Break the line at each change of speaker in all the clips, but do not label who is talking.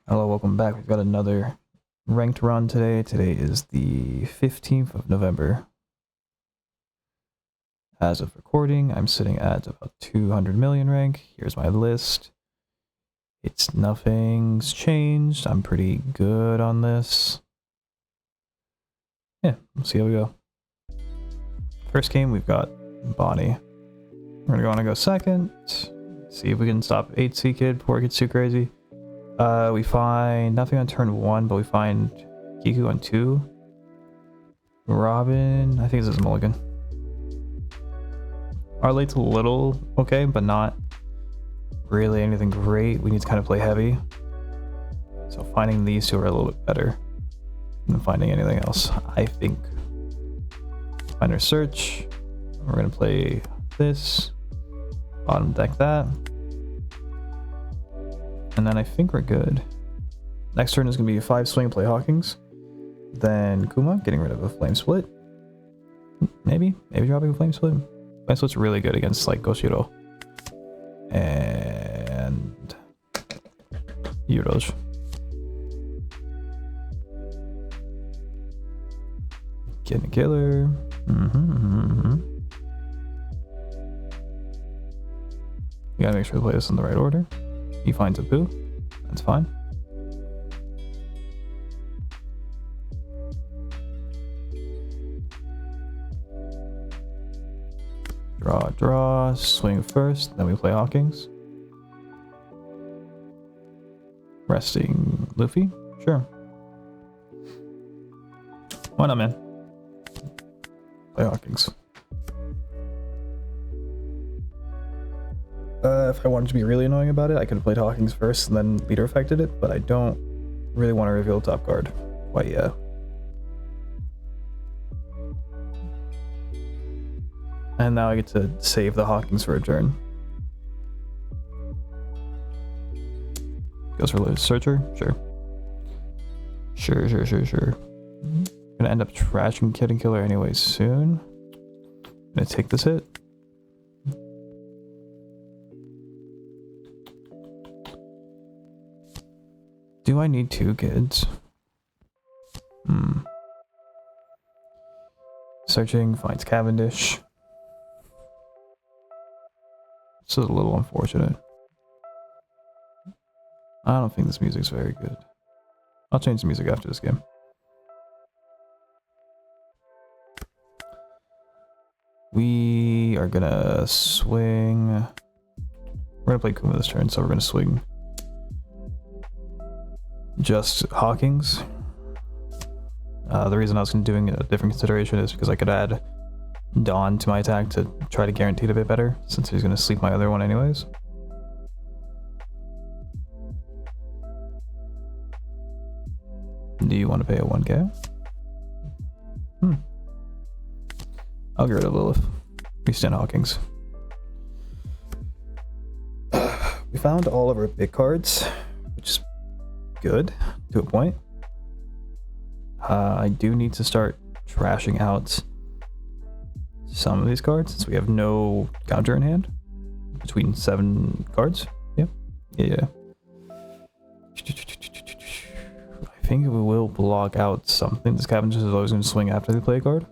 Hello, welcome back. We've got another ranked run today. Today is the 15th of November. As of recording, I'm sitting at about 200 million rank. Here's my list. Nothing's changed. I'm pretty good on this. Yeah, we'll see how we go. First game, we've got Bonnie. We're gonna go second. See if we can stop 8C Kid before it gets too crazy. We find nothing on turn 1, but we find Kiku on 2. Robin, I think this is Mulligan. Our late's a little okay, but not really anything great. We need to kind of play heavy. So finding these two are a little bit better than finding anything else, I think. Finder search. We're gonna play this. Bottom deck that. And then I think we're good. Next turn is going to be a 5 swing, play Hawkins. Then Kuma, getting rid of a Flame Split. Maybe dropping a Flame Split. Flame Split's really good against like Goshiro. And Yurosh. Getting a killer. You gotta make sure to play this in the right order. He finds a poo. That's fine. Draw, swing first, then we play Hawkins. Resting Luffy? Sure. Why not, man? Play Hawkins. If I wanted to be really annoying about it, I could have played Hawkins first and then leader affected it, but I don't really want to reveal top card quite yet. And now I get to save the Hawkins for a turn. Goes for Lotus Searcher? Sure. Sure. Gonna end up trashing Kid and Killer anyway soon. Gonna take this hit. Do I need 2 kids? Searching, finds Cavendish. This is a little unfortunate. I don't think this music's very good. I'll change the music after this game. We are gonna swing. We're gonna play Kuma this turn, so we're gonna swing just Hawkins. The reason I was doing a different consideration is because I could add Dawn to my attack to try to guarantee it a bit better, since he's going to sleep my other one anyways. Do you want to pay a 1k? I'll get rid of Lilith. We stand Hawkins. We found all of our big cards, which is good to a point. I do need to start trashing out some of these cards since we have no counter in hand between 7 cards. Yeah. I think we will block out something. This Cavendish is always going to swing after they play a card.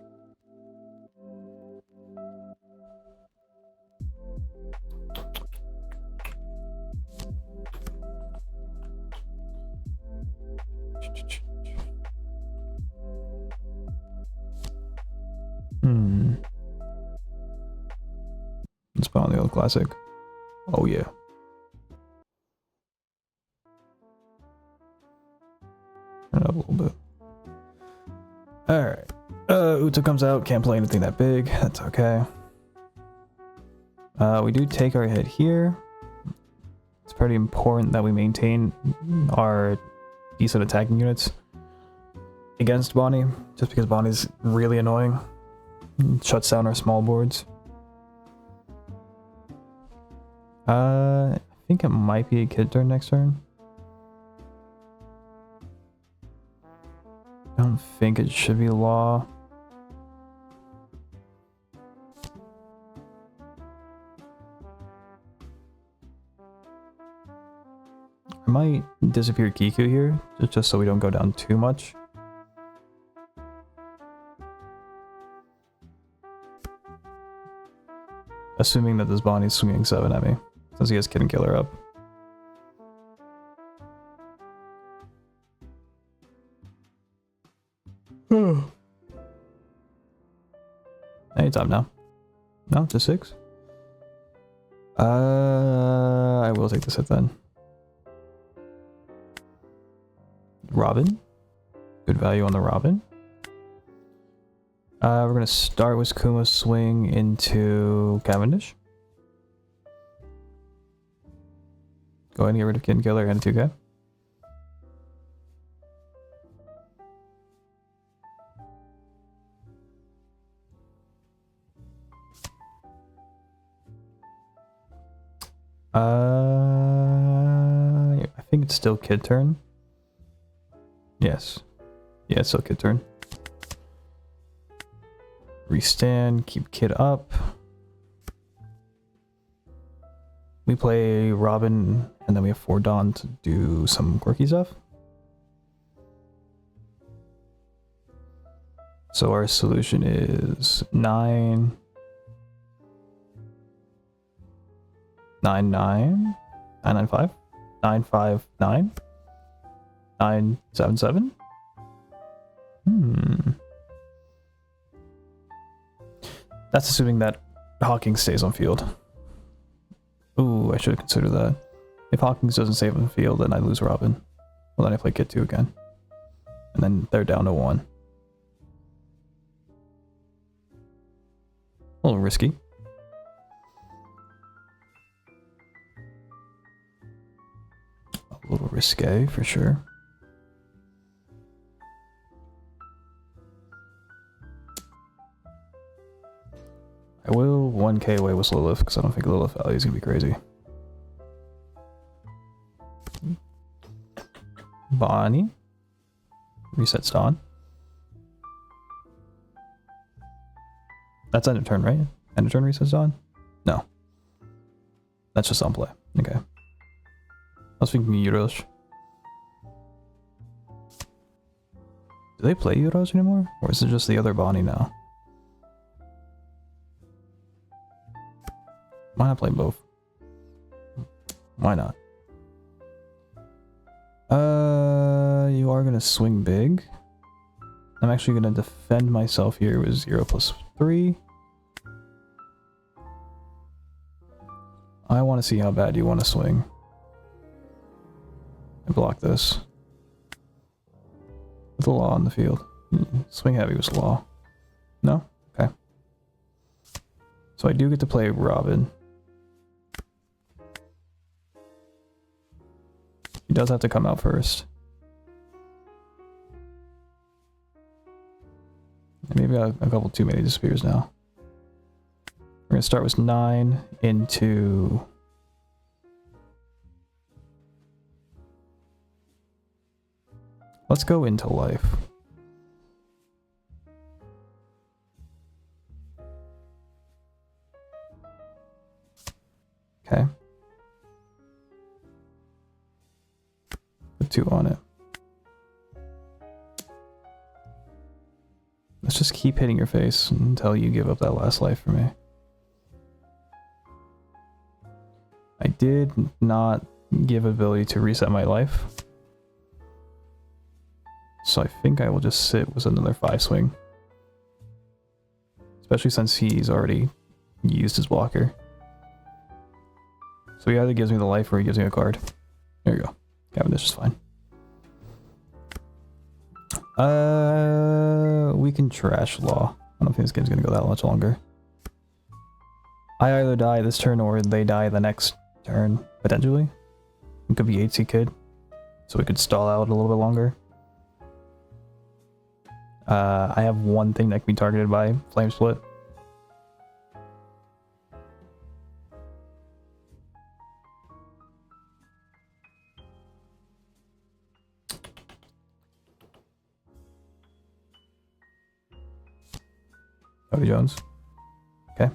Let's put on the old classic. Oh yeah. Turn it up a little bit. Alright. Uta comes out, can't play anything that big. That's okay. We do take our hit here. It's pretty important that we maintain our decent attacking units against Bonnie, just because Bonnie's really annoying. Shuts down our small boards. I think it might be a Kid turn next turn. I don't think it should be Law. might disappear Kiku here, just so we don't go down too much. Assuming that this Bonnie's swinging 7 at me, since he has Kid and Killer up. Anytime now. No, just 6. I will take this hit then. Robin. Good value on the Robin. We're gonna start with Kuma's swing into Cavendish. Go ahead and get rid of Kid and Killer and a 2K. I think it's still Kid turn. Yes. Yeah, it's still Kid turn. Restand, keep Kid up. We play Robin, and then we have 4 Dawn to do some quirky stuff. So our solution is 9... 9-9, 9-9-5, 9-5-9, 9-7-7. That's assuming that Hawkins stays on field. Ooh, I should have considered that. If Hawkins doesn't stay on the field, then I lose Robin. Well, then I play Kid 2 again. And then they're down to 1. A little risky. A little risque, for sure. I will 1k away with Lilith, because I don't think Lilith value is going to be crazy. Bonnie. Resets Dawn. That's end of turn, right? End of turn resets Dawn? No. That's just on play. Okay. I was thinking Euros. Do they play Euros anymore? Or is it just the other Bonnie now? Why not play both? Why not? You are gonna swing big. I'm actually gonna defend myself here with 0+3. I want to see how bad you want to swing. I block this. With the law on the field. Swing heavy was law. No? Okay. So I do get to play Robin. He does have to come out first. And maybe got a couple too many disappears now. We're gonna start with 9 into... Let's go into life. Okay. Put 2 on it. Let's just keep hitting your face until you give up that last life for me. I did not give ability to reset my life. So I think I will just sit with another 5 swing. Especially since he's already used his blocker. So he either gives me the life or he gives me a card. There you go. Cavendish is fine. We can trash Law. I don't think this game's gonna go that much longer. I either die this turn or they die the next turn, potentially. It could be 8C Kid. So we could stall out a little bit longer. I have one thing that can be targeted by Flame Split. Cody Jones. Okay.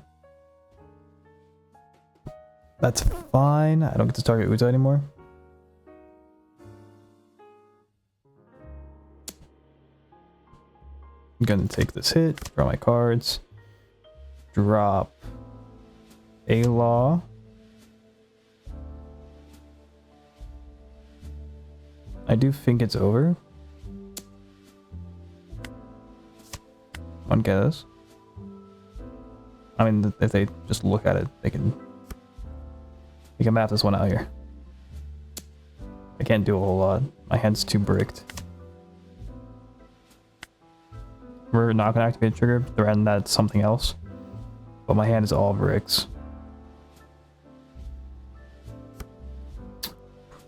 That's fine. I don't get to target Uta anymore. I'm gonna take this hit, draw my cards, drop a law. I do think it's over. One guess. I mean, if they just look at it, they can map this one out here. I can't do a whole lot. My hand's too bricked. We're not gonna activate trigger, threaten that it's something else. But my hand is all bricks.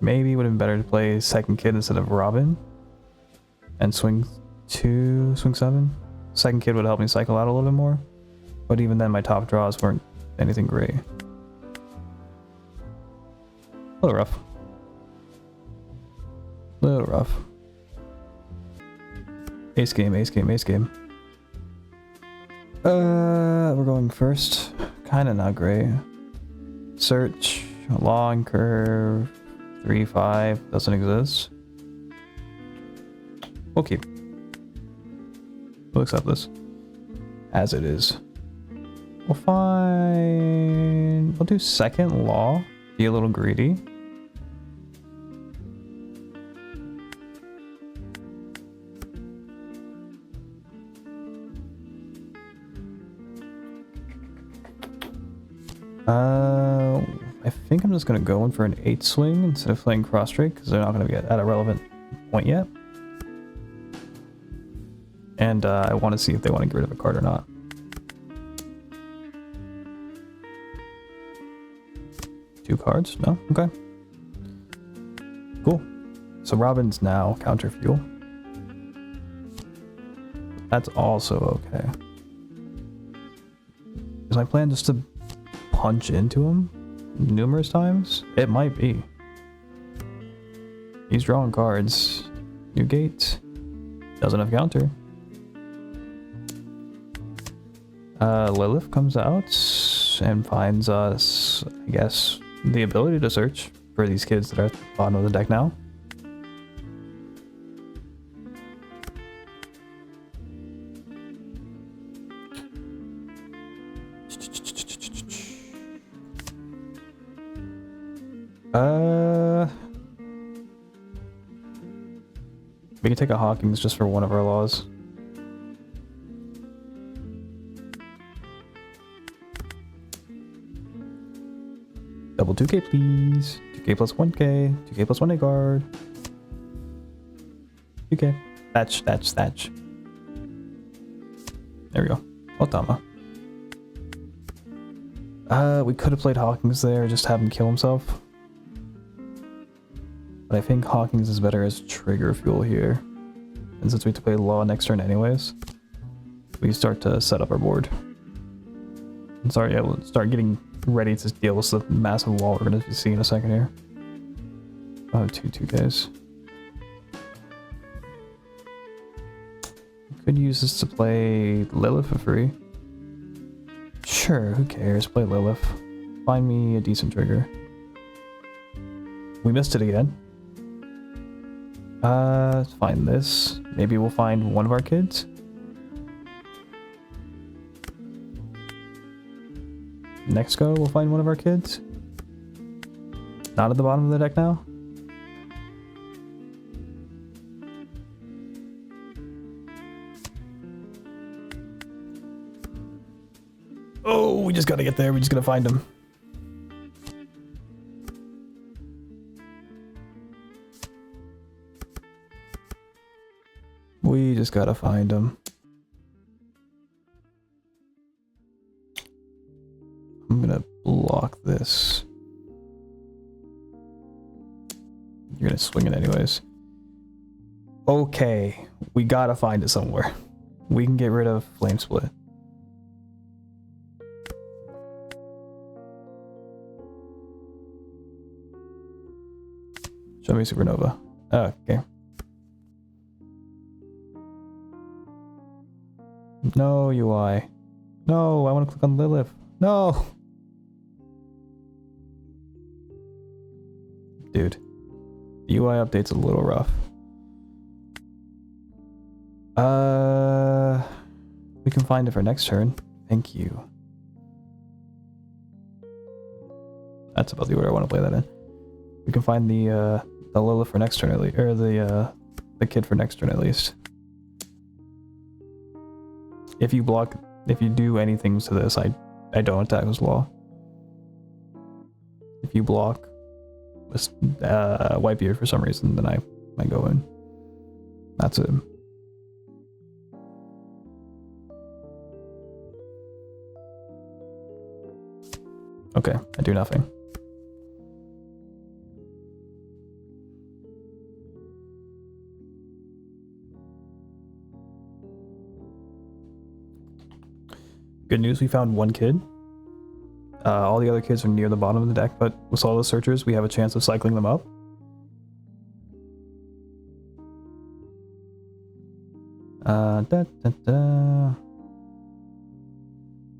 Maybe it would have been better to play second kid instead of Robin. And swing 7. Second kid would help me cycle out a little bit more. But even then, my top draws weren't anything great. A little rough. Little rough. Ace game, ace game, ace game. We're going first. Kinda not great. Search, long curve, 3-5, doesn't exist. We'll keep. We'll accept this as it is. We'll find... We'll do second law. Be a little greedy. I think I'm just gonna go in for an 8 swing instead of playing cross straight because they're not gonna be at a relevant point yet. And I want to see if they want to get rid of a card or not. Two cards? No? Okay. Cool. So Robin's now counter fuel. That's also okay. Is my plan just to punch into him numerous times? It might be. He's drawing cards. New gate. Doesn't have counter. Lilith comes out and finds us, I guess, the ability to search for these kids that are at the bottom of the deck now. We can take a Hawkins just for one of our laws. Double 2k please. 2k plus 1k. 2k plus 1a guard. 2k. Thatch, thatch, thatch. There we go. Otama. We could have played Hawkins there, just have him kill himself. But I think Hawkins is better as trigger fuel here. And since we have to play Law next turn anyways, we can start to set up our board. And sorry, yeah, we'll start getting ready to deal with the massive wall we're going to see in a second here. I have 2Ks. Could use this to play Lilith for free. Sure, who cares? Play Lilith. Find me a decent trigger. We missed it again. Let's find this. Maybe we'll find one of our kids. Next go, we'll find one of our kids. Not at the bottom of the deck now. Oh, we just gotta get there. We just gotta find him. We just gotta find him. I'm gonna block this. You're gonna swing it anyways. Okay, we gotta find it somewhere. We can get rid of Flame Split. Show me Supernova. Oh, okay. No UI. No, I want to click on Lilith. No! Dude. The UI update's a little rough. We can find it for next turn. Thank you. That's about the order I want to play that in. We can find the Lola for next turn at least, or the kid for next turn at least. If you block, if you do anything to this, I don't attack this wall. If you block this Whitebeard for some reason, then I go in. That's it. Okay, I do nothing. Good news, we found one kid. All the other kids are near the bottom of the deck, but with all the searchers, we have a chance of cycling them up.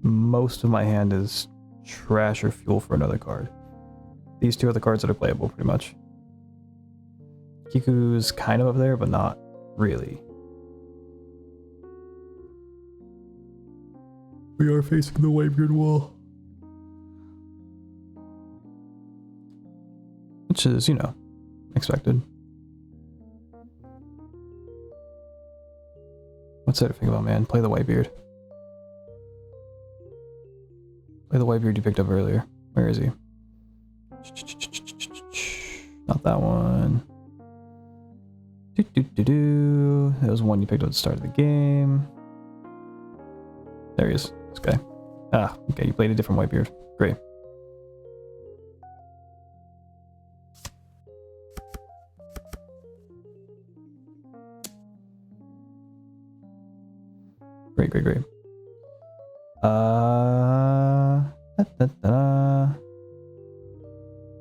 Most of my hand is trash or fuel for another card. These two are the cards that are playable, pretty much. Kiku's kind of up there, but not really. We are facing the Whitebeard wall. Which is, you know, expected. What's there to think about, man? Play the Whitebeard. Play the Whitebeard you picked up earlier. Where is he? Not that one. That was one you picked up at the start of the game. There he is. This guy. Ah, okay, you played a different Whitebeard. Great. Great.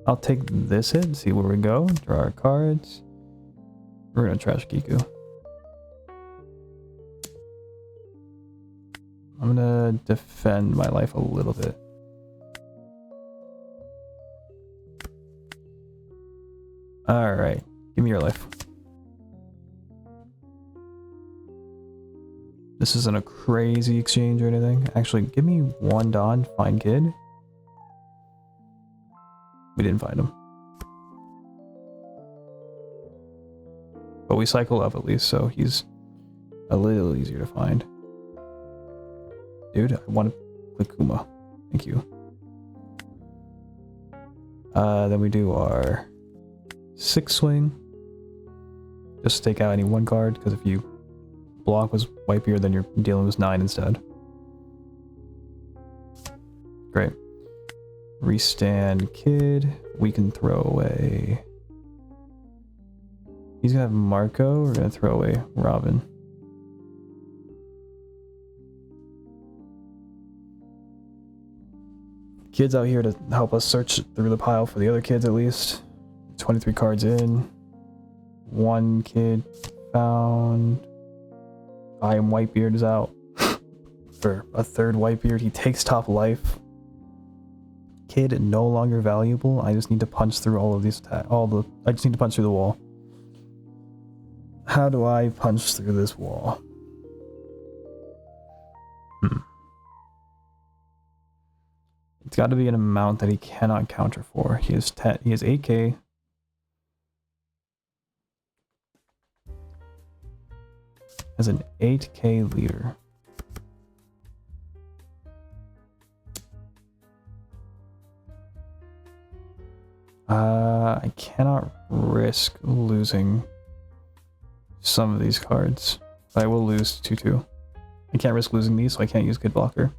I'll take this hit, see where we go, draw our cards. We're gonna trash Kiku. I'm gonna defend my life a little bit. Alright, give me your life. This isn't a crazy exchange or anything. Actually, give me one Dawn, find kid. We didn't find him. But we cycle up at least, so he's a little easier to find. Dude, I want to click Kuma. Thank you. Then we do our 6 swing. Just take out any one card, because if you block was Whitebeard, then you're dealing with 9 instead. Great. Restand kid. We can throw away. He's gonna have Marco. We're gonna throw away Robin. Kids out here to help us search through the pile for the other kids at least. 23 cards in. One kid found. I am Whitebeard is out. For a third Whitebeard, he takes top life. Kid no longer valuable. I just need to punch through all of these I just need to punch through the wall. How do I punch through this wall? It's got to be an amount that he cannot counter for. He has 8k. As an 8k leader. I cannot risk losing some of these cards. But I will lose 2-2. I can't risk losing these, so I can't use Kid Blocker.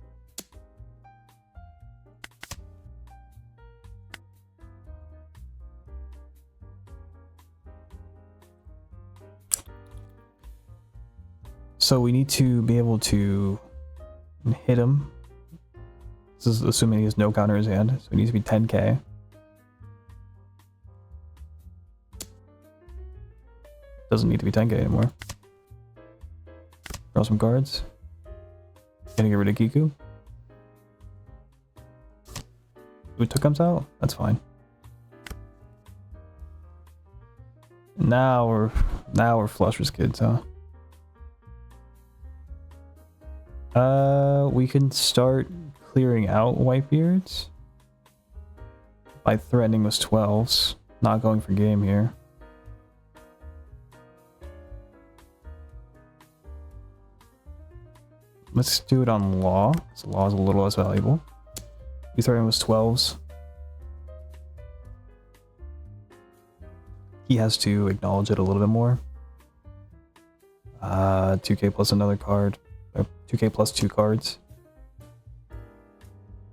So we need to be able to hit him. This is assuming he has no counter in his hand, so it needs to be 10k. Doesn't need to be 10k anymore. Draw some cards. Gonna get rid of Kiku. Uta comes out. That's fine. Now we're flush with kids, huh? We can start clearing out Whitebeards by threatening with 12s, not going for game here. Let's do it on Law, because Law is a little less valuable. We threaten with 12s. He has to acknowledge it a little bit more. 2k plus another card. 2k plus 2 cards.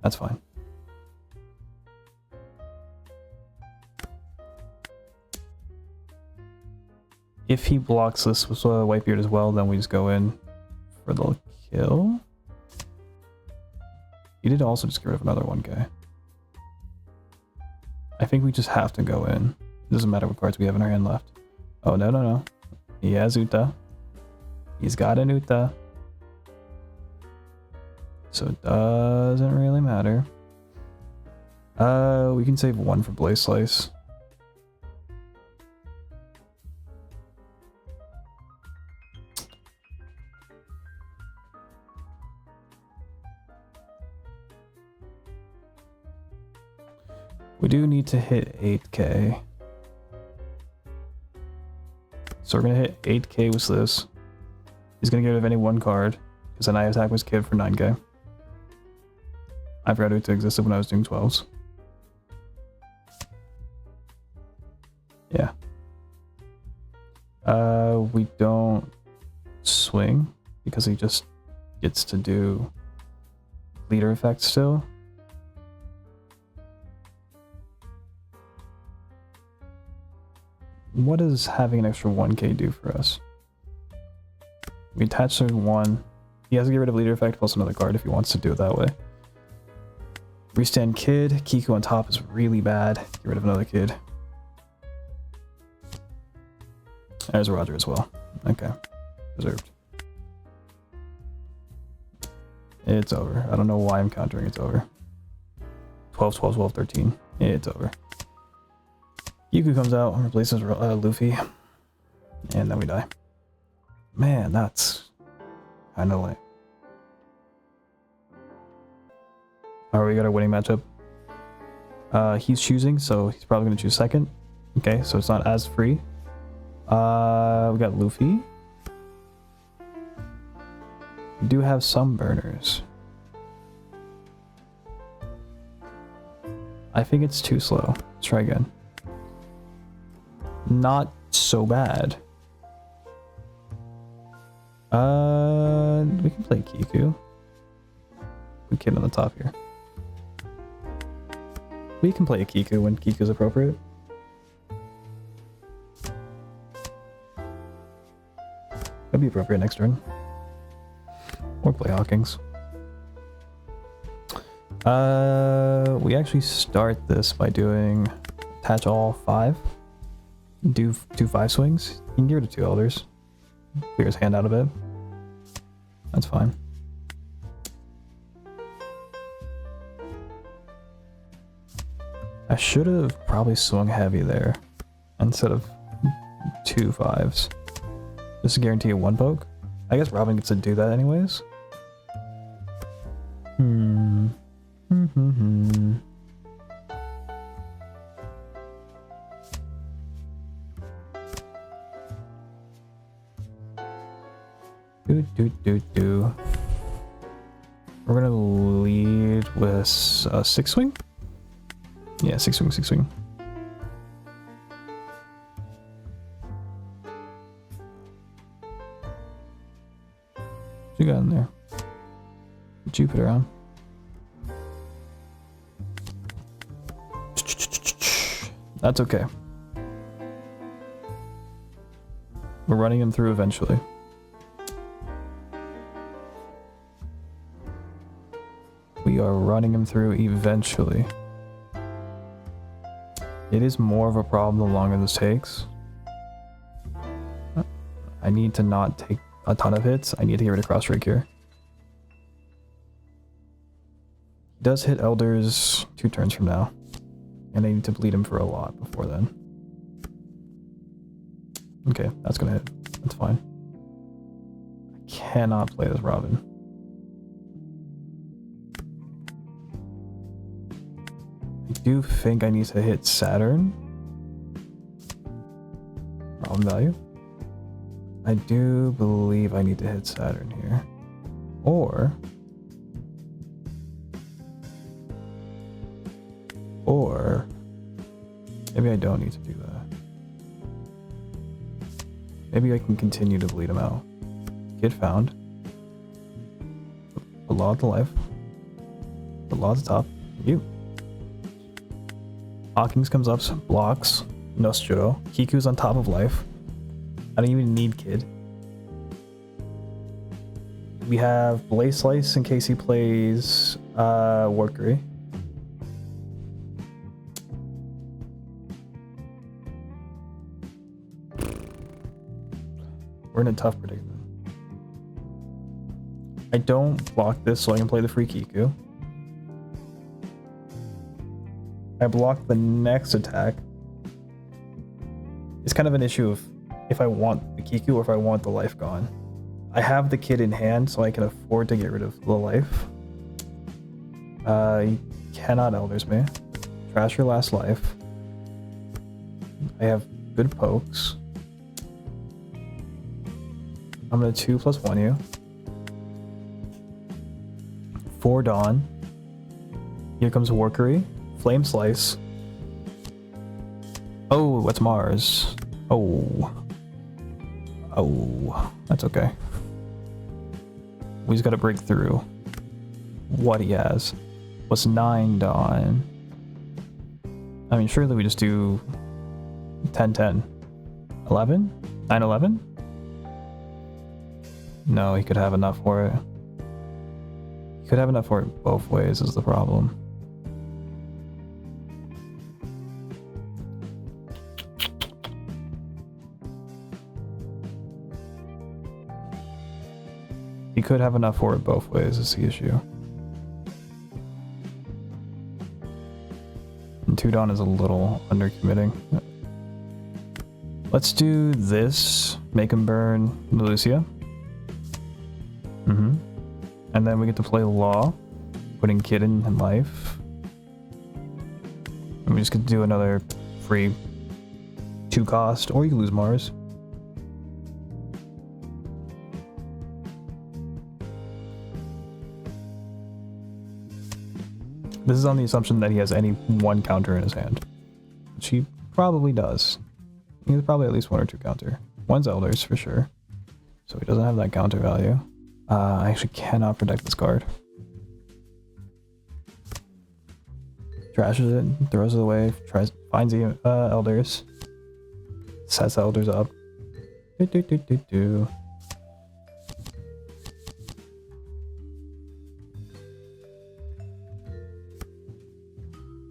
That's fine. If he blocks this with Whitebeard as well, then we just go in for the kill. He did also just get rid of another 1k. I think we just have to go in. It doesn't matter what cards we have in our hand left. Oh, no, no, no. He has Uta. He's got an Uta. So it doesn't really matter. We can save 1 for Blaze Slice. We do need to hit 8k. So we're gonna hit 8k with this. He's gonna get rid of any 1 card, because then I attack his kid for 9k. I forgot it existed when I was doing 12s. Yeah. We don't swing, because he just gets to do leader effect still. What does having an extra 1k do for us? We attach certain 1. He has to get rid of leader effect plus another card if he wants to do it that way. Restand kid. Kiku on top is really bad. Get rid of another kid. There's Roger as well. Okay. Deserved. It's over. I don't know why I'm countering. It's over. 12, 12, 12, 13. It's over. Kiku comes out and replaces Luffy. And then we die. Man, that's kind of lame. Alright, we got our winning matchup. He's choosing, so he's probably going to choose second. Okay, so it's not as free. We got Luffy. We do have some burners. I think it's too slow. Let's try again. Not so bad. We can play Kiku. We kid on the top here. We can play a Kiku when Kiku's appropriate. That'd be appropriate next turn. Or play Hawkins. We actually start this by doing attach all 5. Do 5 swings. You can give it to 2 elders. Clear his hand out a bit. That's fine. I should have probably swung heavy there instead of 2 5s. Just to guarantee a 1 poke. I guess Robin gets to do that anyways. We're gonna lead with 6 swing? Yeah, 6 swing, 6 swing. What you got in there? Jupiter on. That's okay. We're running him through eventually. We are running him through eventually. It is more of a problem the longer this takes. I need to not take a ton of hits. I need to get rid of cross break here. He does hit elders 2 turns from now. And I need to bleed him for a lot before then. Okay, that's gonna hit. That's fine. I cannot play this Robin. do think I need to hit Saturn. Problem value. I do believe I need to hit Saturn here. Or maybe I don't need to do that. Maybe I can continue to bleed him out. Kid found. The law to life. The law to top. You. Hawkins comes up, blocks. Nostro. Kiku's on top of life. I don't even need Kid. We have Blaze Slice in case he plays Workery. We're in a tough predicament. I don't block this so I can play the free Kiku. I block the next attack. It's kind of an issue of if I want the Kiku or if I want the life gone. I have the Kid in hand so I can afford to get rid of the life. You cannot Elders me. Trash your last life. I have good pokes. I'm gonna 2+1 you. 4 Dawn. Here comes Workery. Flame Slice. Oh, what's Mars? Oh. Oh, that's okay. We just gotta break through what he has. What's 9 Dawn? I mean, surely we just do 10-10. 11? 9-11? No, he could have enough for it. He could have enough for it both ways is the problem. He could have enough for it both ways is the issue. And 2 Dawn is a little undercommitting. Let's do this. Make him burn Lucia. And then we get to play Law, putting Kid in life. And we just get to do another free 2 cost, or you can lose Mars. This is on the assumption that he has any one counter in his hand, which he probably does. He has probably at least 1 or 2 counter. One's Elders for sure, so he doesn't have that counter value. I actually cannot protect this card. Trashes it, throws it away, finds the Elders, sets Elders up.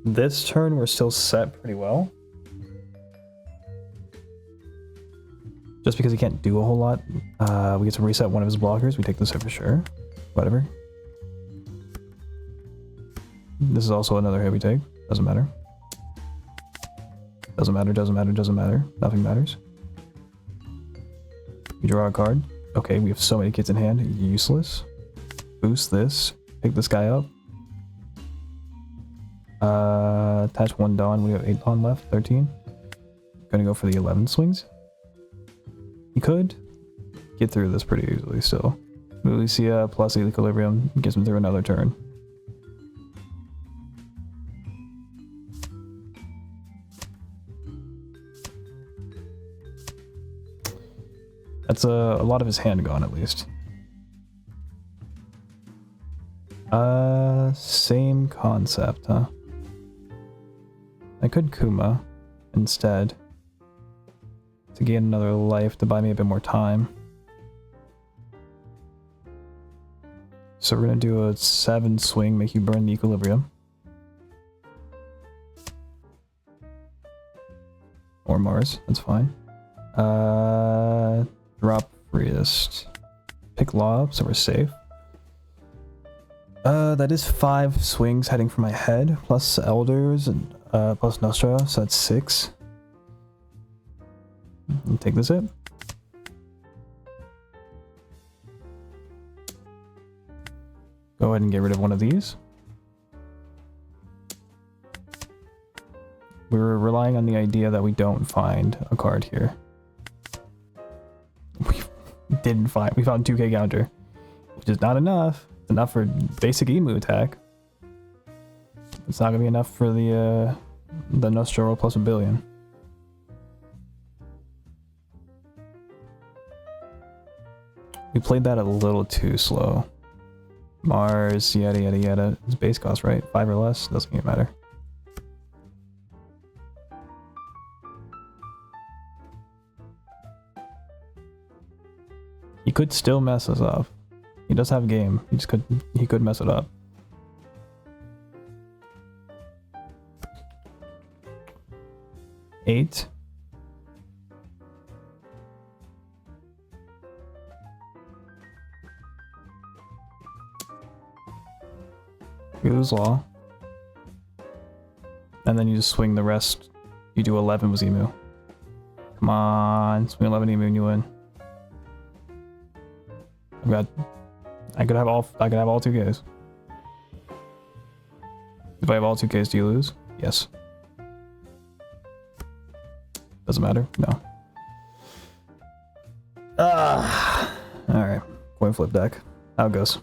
This turn we're still set pretty well. Just because he can't do a whole lot, we get to reset one of his blockers. We take this hit for sure. Whatever. This is also another hit we take. Doesn't matter. Doesn't matter, doesn't matter, doesn't matter. Nothing matters. We draw a card. Okay, we have so many kids in hand. Useless. Boost this. Pick this guy up. Attach 1 Dawn. We have 8 Dawn left. 13. Gonna go for the 11 swings. He could get through this pretty easily still. Lucia plus Equilibrium gets him through another turn. That's a lot of his hand gone at least. Same concept, huh? I could Kuma instead to gain another life to buy me a bit more time. So we're gonna do a 7 swing, make you burn the Equilibrium. Or Mars, that's fine. Drop freest. Pick Law up so we're safe. That is 5 swings heading for my head, plus Elders and plus Nostra, so that's 6. And take this hit. Go ahead and get rid of one of these. we're relying on the idea that we don't find a card here. We found 2k counter, which is not enough. It's enough for basic emu attack. It's not gonna be enough for the Nostro plus a billion. We played that a little too slow. Mars, yada yada yada. It's base cost, right? 5 or less, doesn't even matter. He could still mess us up. He does have game. He could mess it up. Eight. We lose law. And then you just swing the rest. You do 11 with emu. Come on, swing 11 emu and you win. I could have all 2Ks. If I have all 2Ks, do you lose? Yes. Doesn't matter? No. Alright. Coin flip deck. How it goes.